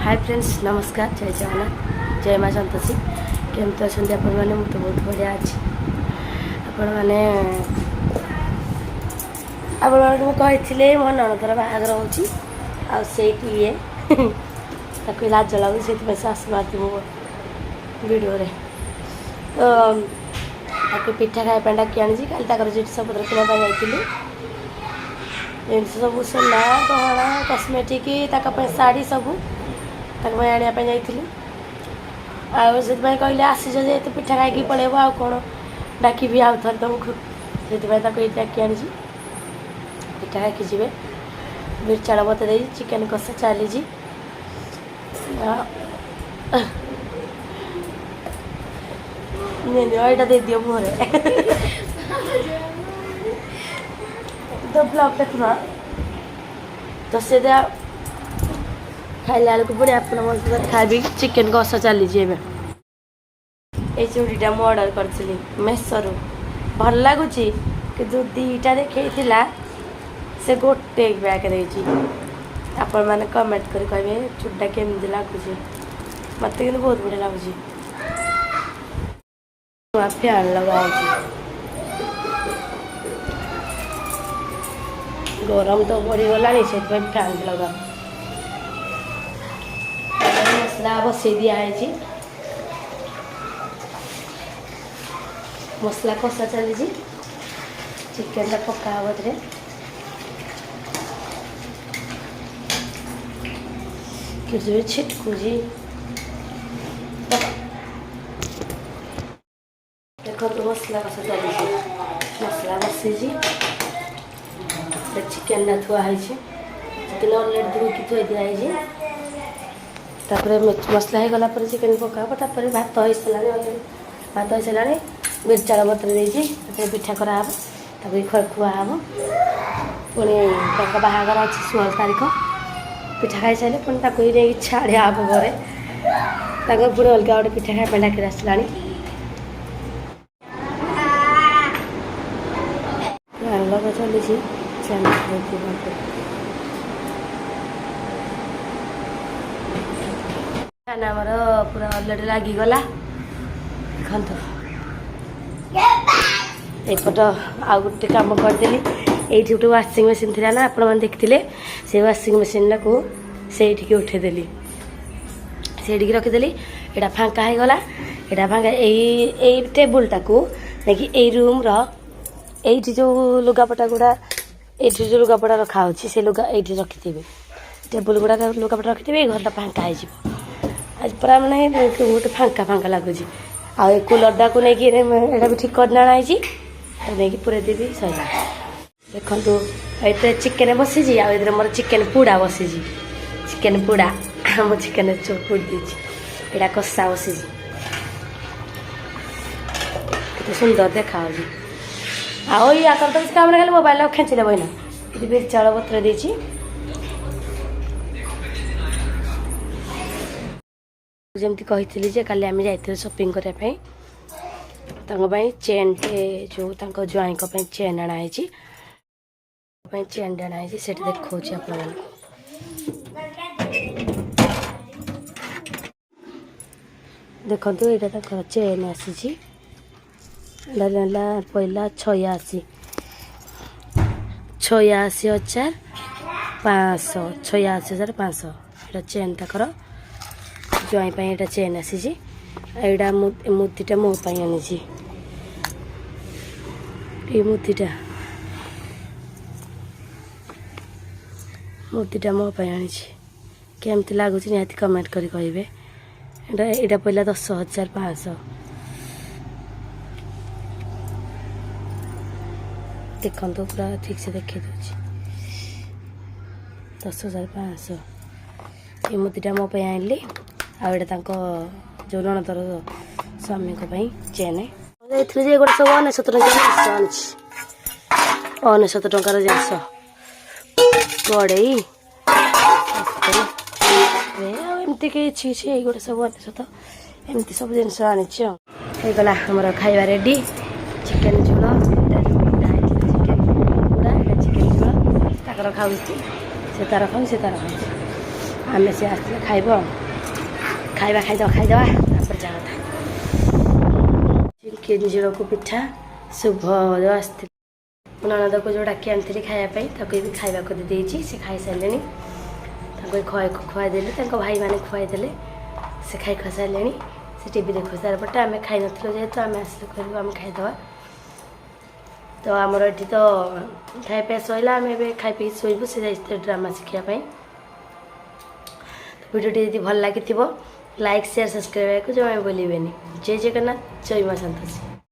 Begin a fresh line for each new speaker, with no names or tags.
Hi friends नमस्कार जय जगन्नाथ जय माँ संतोषी केमती अच्छा आपण मैंने तो बहुत बढ़िया अच्छी आपण मैंने कही मो नणदर बाहागर होती ये लाज लगू से आसुनाती मो भिडियो तो पिठा खाया डाकी आनी काली जिनस पत्र किनापी जाइली जिन सब सुना गहना कस्मेटिक शाढ़ी सब आने जाइली से कहले आसीज तो पिठा खाई पलैब आ कौन डाकि आउ थे तुमको से डाकी आनी पिठा खाई जी मिर्चाड़ बते चिकेन कषा चली यहाँ दे दियो मुहर तो ब्लॉग देखना तो से खाइला बेलू पुणी आप खाबी चिकेन कषा चली ये चूड़ीटा मुझे अर्डर करी मेसोरू भल लगुच कि दुईटा देखी से गोटे बैग देती आपण मैंने कमेंट कर कहे चूड़ीटा केमती लगुच मत कि बहुत बढ़िया लगुच फैन लगा गरम तो बढ़ीगला से फैन लगा मसला बसई दिखाई मसला कषा चली चिकेन पका हे कि छिटकुजी देखो तो मसला कषा चली मसला बसई चिकेन थुआई चिकेन अलरेडी धोई थोई दिखाई मसला हो गला चिकेन पकाब तापर भात हो सारे भात हो सारे मिर्चाड़ बतर देती पिठा कराब खुआब पुणी बाहागर अच्छी 16 तारीख पिठा खाई सारे पुणी नहीं छाड़िया हम घरे पुणी अलग गोटे पिठा खाई डाक आसला चली खाना आमर पूरा अलरेडी लगिगला देखो एपट आउ गोटे कम करदेली ये गोटे वाशिंग मशीन थी ना आपण मैंने देखते से वाशिंग मशीन को से उठेदेली से रखीदेली यहाँ फांका हो गला यहाँ फांका यही टेबुलटा को नहीं यही रूम रही जो लुगापटा गुड़ा ये जो लुगापटा रखा से लुगा ये रखी टेबुल गुड़ा लुगापटा रखी घरटा फांका हो आज पूरा मैंने गोटे फांका फांका लगुच आ कूलरटा को लेकिन भी ठीक करना नहीं पूरे देवी सही देखु ये चिकेन बसी आर मोर चिकेन पुड़ा बसी चिकेन पुड़ा आम चिकेन पोड़ी देती यहाँ कषा बसी सुंदर देखा आओ या कर तो काम खाली मोबाइल खेचिले बना ये मिर्चाड़ बतर देती जमती कही जे काली आम जाइए शॉपिंग करने चेन जो ज्वाई चेन आनाई चेन आनाई से देखा आप देखो यहाँ चेन आसी पहला 86 86,500 86,500 चेन तक ज्वाई यहाँ चेन आसी यहाँ मुदीटा मोपाई आनी मुदीटा मोपाई आनी केमती लगुच निहाती कमेंट करी कहे यहाँ पहला 10,500 देखो पूरा ठीक से देखी दूसरी 10,500 ये मुदीटा मोपाई आनी आटा जो नणदर स्वामी चेन जाइए गोटे सब 99 टंकार जिनस कड़े एमती किसी गोटे सब 99 एमती सब जिनस आनीगला आमर खाଇବା रेडी चिकेन झोल चिकेन झोल खाऊ से तार खाऊ आमे से आसले खाइब खाइबा खाइदेवा तापर जा कथा केंजीर को पिठा शुभ जो आसती ननद को जो डाकी आनी खायापी भी खावा को देती से खाई सारे खुआदेली भाई मैंने खुआदेले से खाई खुआ सारे से टीवी देखु सारे पटे आम खाई नु जेहेतु आम आसिले कहलु आम खाईदे तो आमर ये तो खाई पे सैला आम खाई पी शोबू से जाते ड्रामा शिखापी तो भिडियो यदि भल लगी लाइक शेयर सब्सक्राइब को जमा बोलें जय जगन्नाथ जय माँ संतोषी।